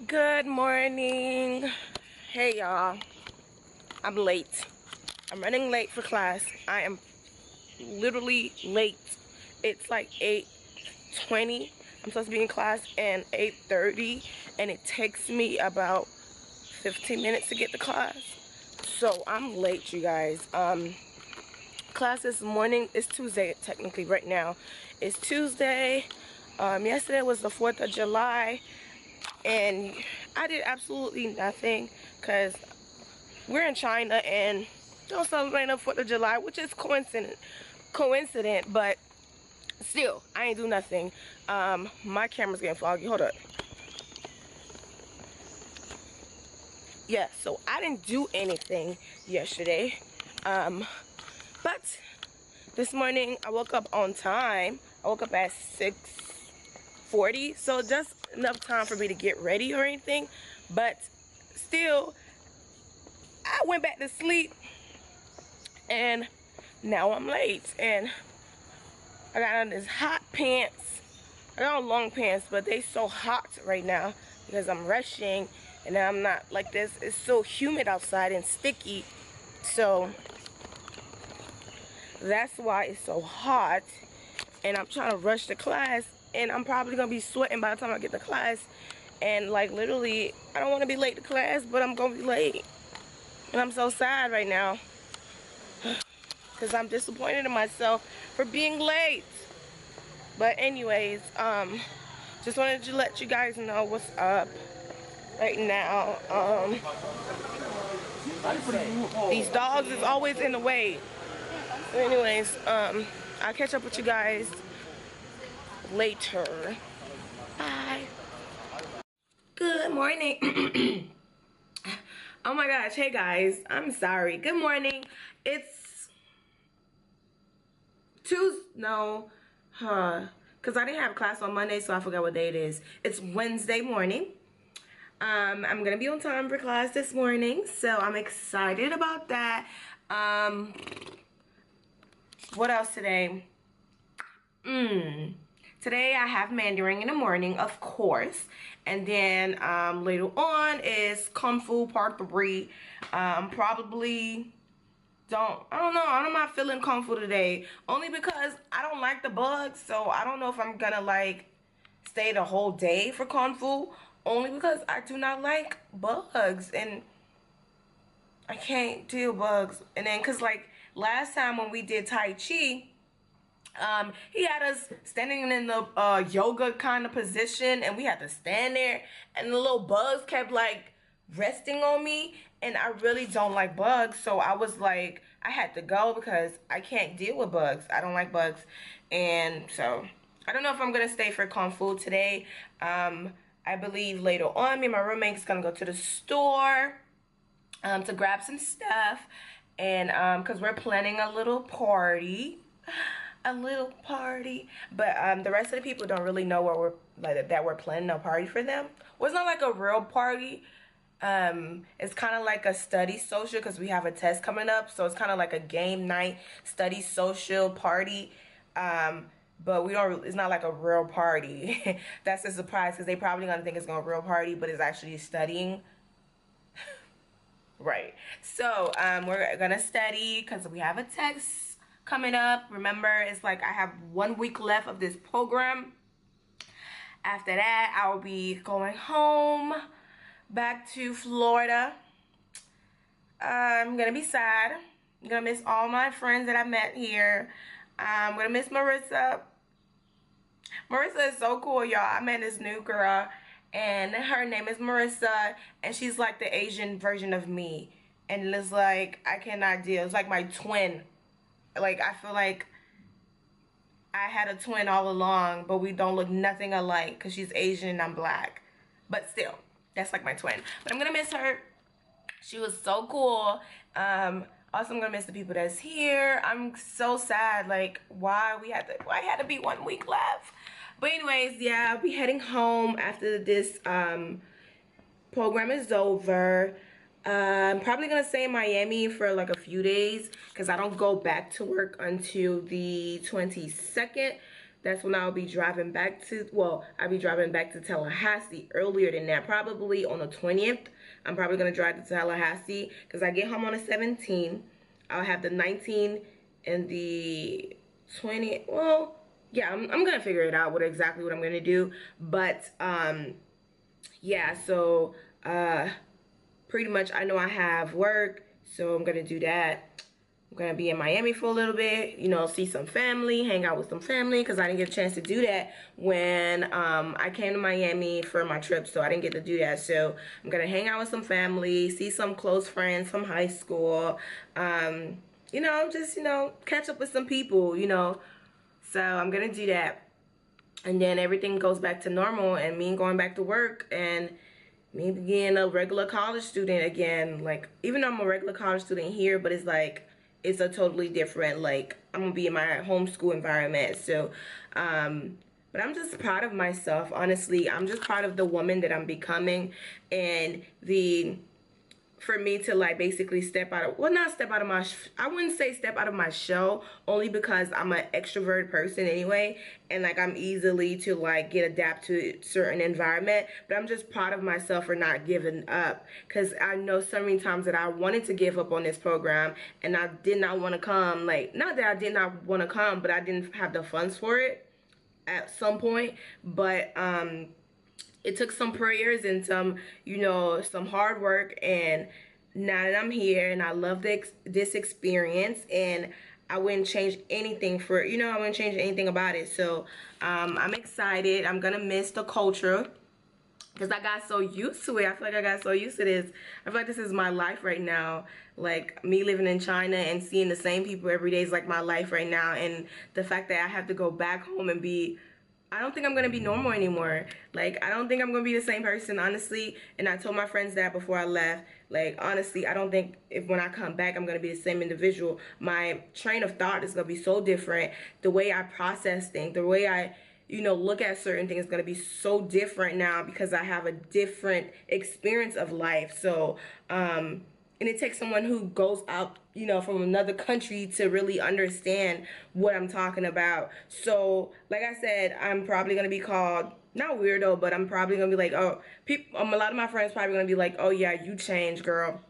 Good morning. Hey y'all, I'm late. I'm running late for class. I am literally late. It's like 8:20. I'm supposed to be in class and 8:30, and it takes me about 15 minutes to get to class. So I'm late, you guys. Class this morning is Tuesday technically right now. It's Tuesday. Yesterday was the 4th of July. And I did absolutely nothing because we're in China and don't celebrate the 4th of July, which is coincident, but still, I ain't do nothing. My camera's getting foggy. Hold up. Yeah, so I didn't do anything yesterday. But this morning I woke up on time. I woke up at 6:40, so just enough time for me to get ready or anything, but still I went back to sleep and now I'm late, and I got on this hot pants. I got on long pants, but they so hot right now because I'm rushing and I'm not like this. It's so humid outside and sticky, so that's why it's so hot. And I'm trying to rush to class, and I'm probably gonna be sweating by the time I get to class. And like literally, I don't want to be late to class, but I'm gonna be late, and I'm so sad right now because I'm disappointed in myself for being late. But anyways, just wanted to let you guys know what's up right now. These dogs is always in the way. But anyways, I'll catch up with you guys later. Bye. Good morning. Oh my gosh, hey guys, I'm sorry. Good morning. It's Tuesday, no, because I didn't have class on Monday, so I forgot what day it is. It's Wednesday morning. I'm gonna be on time for class this morning, so I'm excited about that. What else today? Today I have Mandarin in the morning, of course, and then later on is Kung Fu Part 3. Probably I'm not feeling Kung Fu today, only because I don't like the bugs, so I don't know if I'm gonna like stay the whole day for Kung Fu, only because I do not like bugs and I can't deal bugs. And then cause like last time when we did Tai Chi, he had us standing in the yoga kind of position, and we had to stand there, and the little bugs kept like resting on me, and I really don't like bugs, so I was like, I had to go because I can't deal with bugs. I don't like bugs. And so I don't know if I'm gonna stay for Kung Fu today. I believe later on me and my roommate's gonna go to the store to grab some stuff, and because we're planning a little party. But the rest of the people don't really know what we're planning a party for them. Well, it's not like a real party. It's kind of like a study social because we have a test coming up, so it's kind of like a game night study social party. But it's not like a real party. That's a surprise because they probably gonna think it's gonna be a real party, but it's actually studying. Right. So we're gonna study because we have a test coming up. Remember, it's like I have 1 week left of this program. After that, I will be going home back to Florida. I'm gonna be sad. I'm gonna miss all my friends that I met here. I'm gonna miss Marissa. Marissa is so cool, y'all. I met this new girl, and her name is Marissa, and she's like the Asian version of me. And it's like, I cannot deal. It's like my twin. Like, I feel like I had a twin all along, but we don't look nothing alike because she's Asian and I'm black. But still, that's like my twin. But I'm gonna miss her. She was so cool. Also, I'm gonna miss the people that's here. I'm so sad, like why I had to be 1 week left. But anyways, yeah, I'll be heading home after this program is over. I'm probably gonna stay in Miami for like a few days because I don't go back to work until the 22nd. that's when I'll be driving back to, well, I'll be driving back to Tallahassee earlier than that, probably on the 20th. I'm probably going to drive to Tallahassee because I get home on the 17th. I'll have the 19th and the 20th. Well, yeah, I'm going to figure it out exactly what I'm going to do. But, yeah, so pretty much I know I have work, so I'm going to do that. I'm gonna be in Miami for a little bit, you know, see some family, hang out with some family, because I didn't get a chance to do that when I came to Miami for my trip, so I didn't get to do that. So I'm gonna hang out with some family, see some close friends from high school, you know, just, you know, catch up with some people, you know. So I'm gonna do that, and then everything goes back to normal, and me going back to work, and me being a regular college student again. Like, even though I'm a regular college student here, but it's like, it's a totally different, like, I'm gonna be in my homeschool environment. So but I'm just proud of myself, honestly. I'm just proud of the woman that I'm becoming, and for me to, like, basically step out of, well, not step out of my, I wouldn't say step out of my shell, only because I'm an extrovert person anyway, and, like, I'm easily to, like, adapt to a certain environment. But I'm just proud of myself for not giving up, because I know so many times that I wanted to give up on this program, and I did not want to come. Like, not that I did not want to come, but I didn't have the funds for it at some point. But it took some prayers and some, you know, some hard work, and now that I'm here and I love this experience, and I wouldn't change anything for, you know, I wouldn't change anything about it. So I'm excited. I'm gonna miss the culture because I got so used to it. I feel like I got so used to this. I feel like this is my life right now. Like, me living in China and seeing the same people every day is like my life right now. And the fact that I have to go back home and be, I don't think I'm gonna be normal anymore. Like, I don't think I'm gonna be the same person, honestly. And I told my friends that before I left. Like, honestly, I don't think when I come back, I'm gonna be the same individual. My train of thought is gonna be so different. The way I process things, the way I, you know, look at certain things is gonna be so different now because I have a different experience of life. So, and it takes someone who goes out, you know, from another country to really understand what I'm talking about. So, like I said, I'm probably going to be called, not weirdo, but I'm probably going to be like, oh, a lot of my friends probably going to be like, oh, yeah, you changed, girl.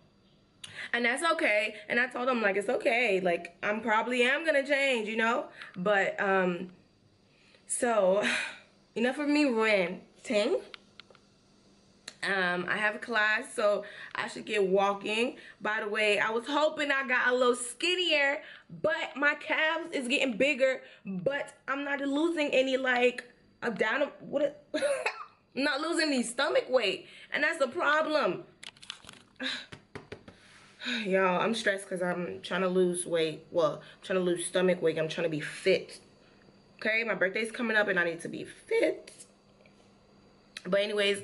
And that's okay. And I told them, like, it's okay. Like, I'm probably am going to change, you know. But, so, enough of me ranting. I have a class, so I should get walking. By the way, I was hoping I got a little skinnier, but my calves is getting bigger, but I'm not losing any, like, I'm not losing any stomach weight, and that's a problem. Y'all, I'm stressed because I'm trying to lose weight. Well, I'm trying to lose stomach weight. I'm trying to be fit. Okay, my birthday's coming up and I need to be fit. But anyways,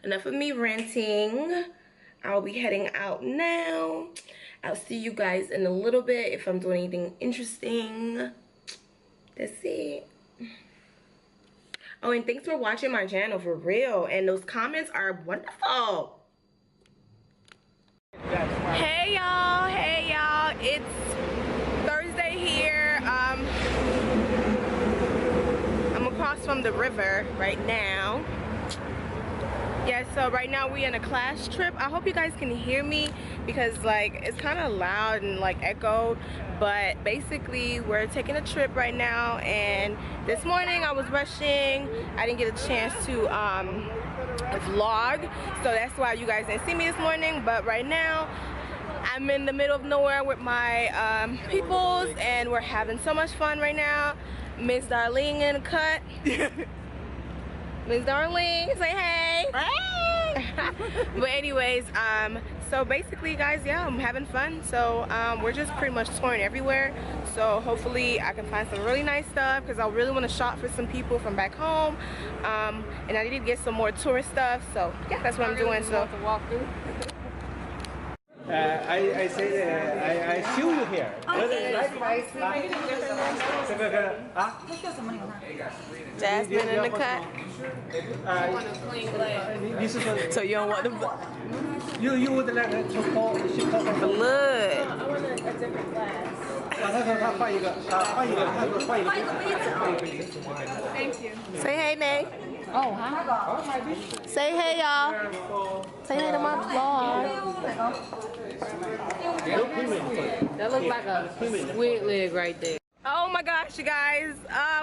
enough of me ranting. I'll be heading out now. I'll see you guys in a little bit if I'm doing anything interesting. That's it. Oh, and thanks for watching my channel, for real. And those comments are wonderful. Hey y'all, it's Thursday here. I'm across from the river right now. Yeah, so right now we're in a class trip. I hope you guys can hear me because, like, it's kind of loud and, like, echoed. But basically, we're taking a trip right now, and this morning I was rushing. I didn't get a chance to vlog, so that's why you guys didn't see me this morning. But right now, I'm in the middle of nowhere with my peoples, and we're having so much fun right now. Miss Darlene in the cut. Miss Darlene, say hey. But anyways, so basically, guys, yeah, I'm having fun. So we're just pretty much touring everywhere. So hopefully I can find some really nice stuff because I really want to shop for some people from back home. And I need to get some more tourist stuff. So yeah, that's what I'm doing. So I say I see you here. Jasmine in the cut. So you don't want the you would like to call blood. I want a different class. Thank you. Say hey, Nay. Oh, hi. Say hey, y'all. Say hey to my vlog. That looks like a squid leg right there. Oh my gosh, you guys.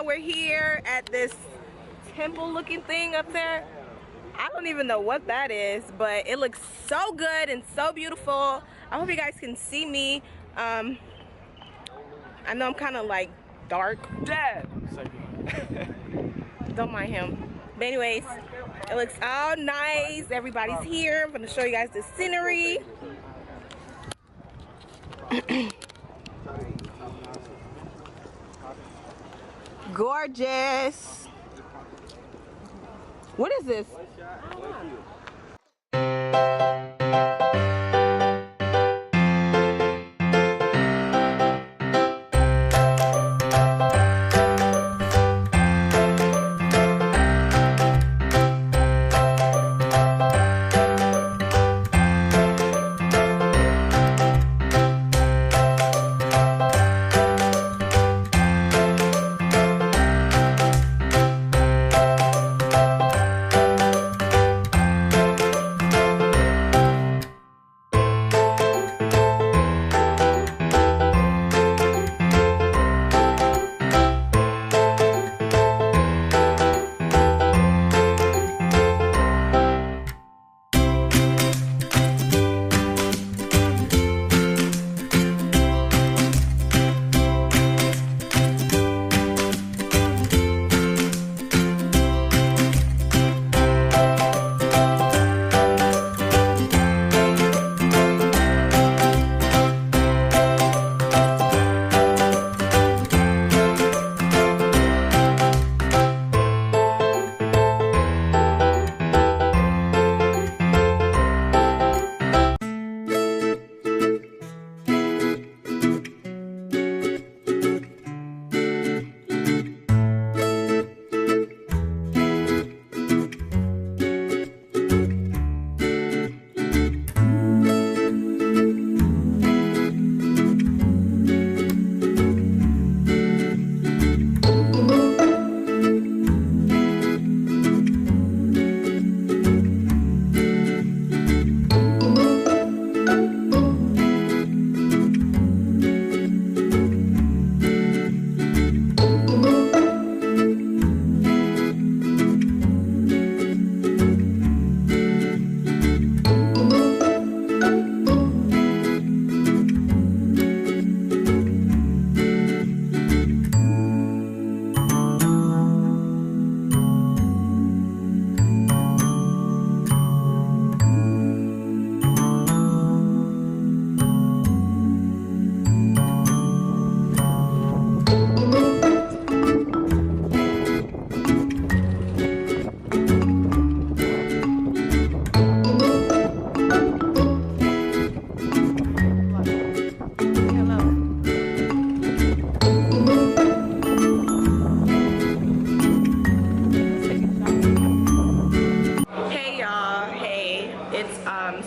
We're here at this temple looking thing up there. I don't even know what that is, but it looks so good and so beautiful. I hope you guys can see me. I know I'm kind of like dark. Dad! Don't mind him. But anyways, it looks all nice. Everybody's here. I'm gonna show you guys the scenery. Gorgeous. What is this?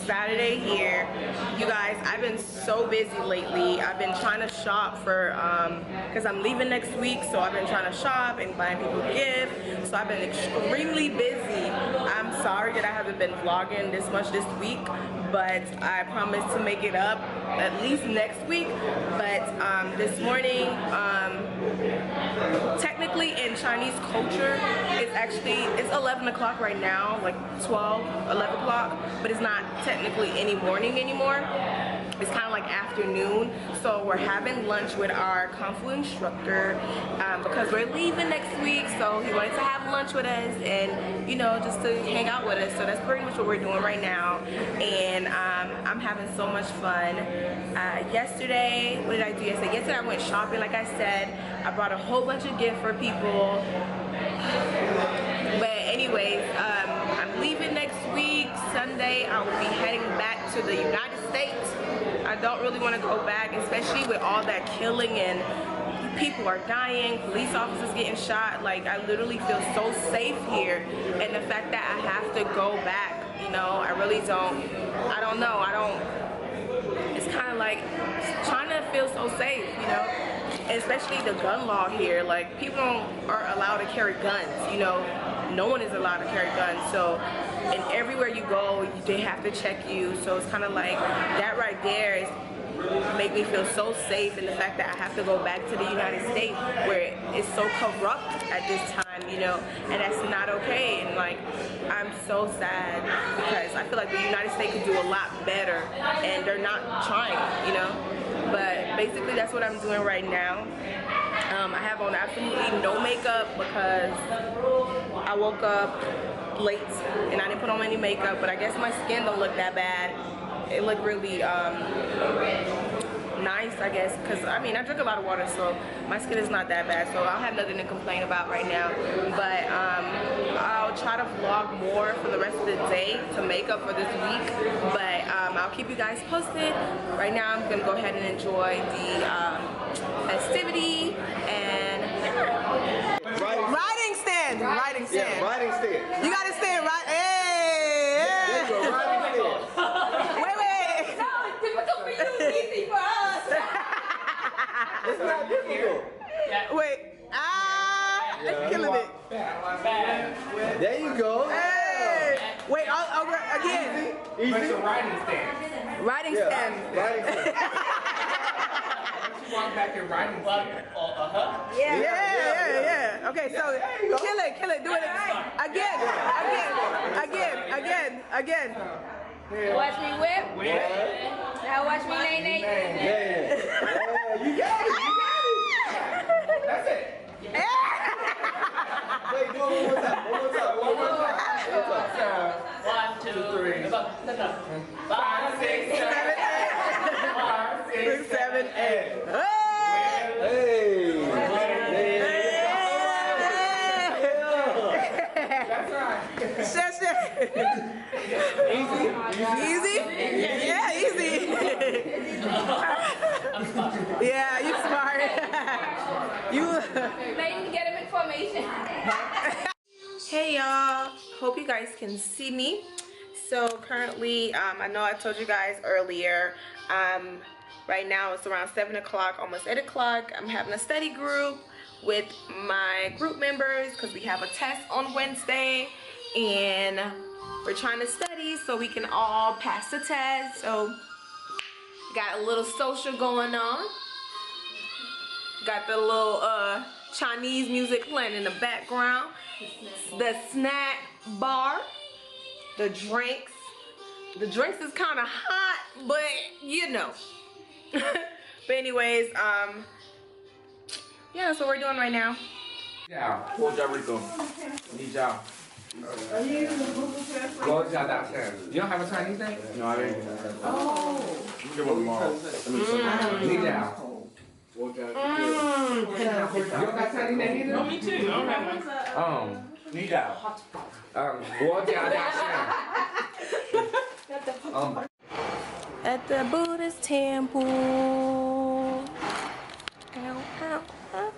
Saturday here. You guys, I've been so busy lately. I've been trying to shop for, because I'm leaving next week, so I've been trying to shop and buying people gifts. So I've been extremely busy. I'm sorry that I haven't been vlogging this much this week, but I promise to make it up at least next week. But this morning, technically in Chinese culture, it's 11 o'clock right now, like 11 o'clock, but it's not technically any morning anymore. It's kind of like afternoon, so we're having lunch with our Kung Fu instructor because we're leaving next week, so he wanted to have lunch with us and, you know, just to hang out with us. So that's pretty much what we're doing right now, and I'm having so much fun. Yesterday, what did I do yesterday? Yesterday I went shopping, like I said. I brought a whole bunch of gifts for people. But anyways, I'm leaving next week, Sunday. I will be heading back to the United States. I don't really want to go back, especially with all that killing and people are dying, police officers getting shot. Like, I literally feel so safe here, and the fact that I have to go back, you know, I really don't, I don't know, it's kind of like trying to feel so safe, you know, and especially the gun law here. Like, people aren't allowed to carry guns, you know. No one is allowed to carry guns, so, and everywhere you go, they have to check you. So it's kind of like that right there is make me feel so safe, in the fact that I have to go back to the United States where it's so corrupt at this time, you know, and that's not okay. And like, I'm so sad because I feel like the United States could do a lot better, and they're not trying, you know. But basically that's what I'm doing right now. I have on absolutely no makeup because I woke up late and I didn't put on any makeup, but I guess my skin don't look that bad. It looked really nice, I guess, because I mean I drink a lot of water, so my skin is not that bad, so I don't have nothing to complain about right now. But I'll try to vlog more for the rest of the day to make up for this week, but I'll keep you guys posted. Right now I'm gonna go ahead and enjoy the festivity and riding stand. Riding stand. Yeah, riding stand. You gotta stand right. Hey, There you go, riding stand. wait. No, it's difficult for you, easy for us. It's not difficult. Wait. It's killing it. There you go. Hey. Wait. Again. Easy. Riding stand. Riding Yeah, stand. riding stand. Walk back and riding stand. Yeah. Okay, so kill it. Do it again. Watch me whip. Now watch me nay nay. Yeah. You got it. That's it. Wait, do it one more time. One more time. 1, 2, 3. 5, 6, 7, 8. 6, 7, 8. Hey. That's right. Easy? Yeah, easy. Yeah, you smart. Ladies, get him in formation. hey y'all, hope you guys can see me. So currently I know I told you guys earlier, right now it's around 7 o'clock, almost 8 o'clock. I'm having a study group with my group members because we have a test on Wednesday, and we're trying to study so we can all pass the test. So got a little social going on. Got the little Chinese music playing in the background. The snack bar. The drinks. The drinks is kind of hot, but you know. But anyways, yeah, that's what we're doing right now. Yeah, Puerto Rico. 你叫 国家大县. You don't have a Chinese name? No, I don't. Oh. Give it more. Ni Jiao. You don't got Chinese name either? No, me too. Ni Jiao. 国家大县. At the Buddhist temple. Ow, ow, ow.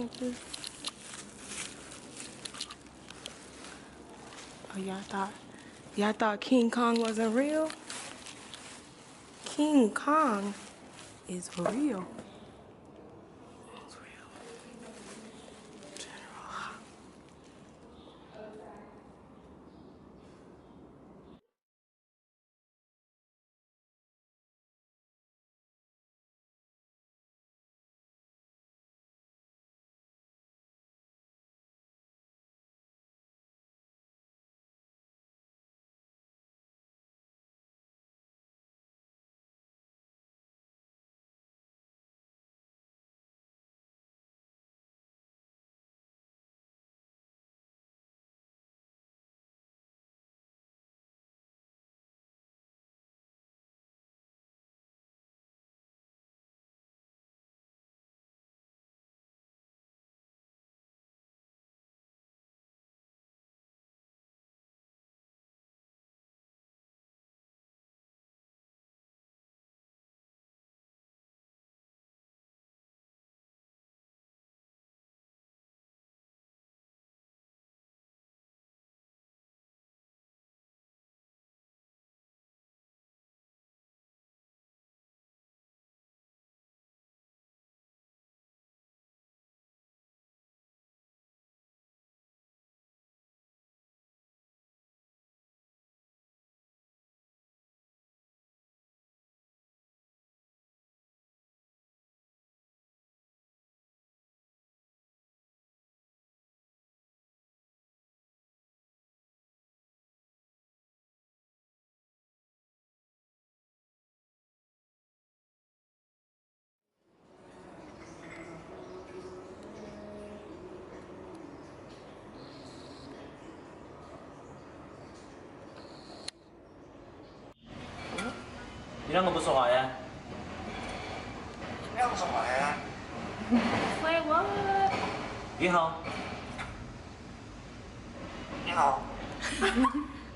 Oh, y'all thought King Kong wasn't real? King Kong is real. It's real. General. 이런 거 무슨 와야? Wait, what? 你好。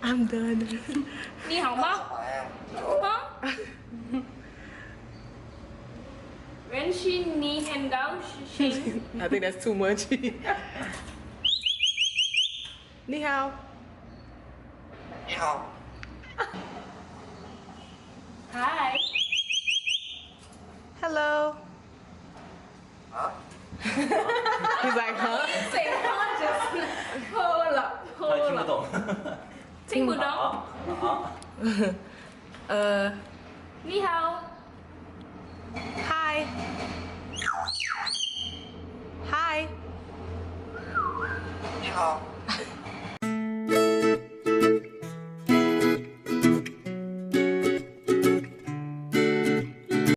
I'm done. 你好吗？Huh? When she knee and go, she I think that's too much. Ni hao. Hi. Hello. He's like, huh? Say conscious. Hold up. 他听 Hold 不 up. 懂。听不懂。好，好。你好。 Hi. Hi. 你好。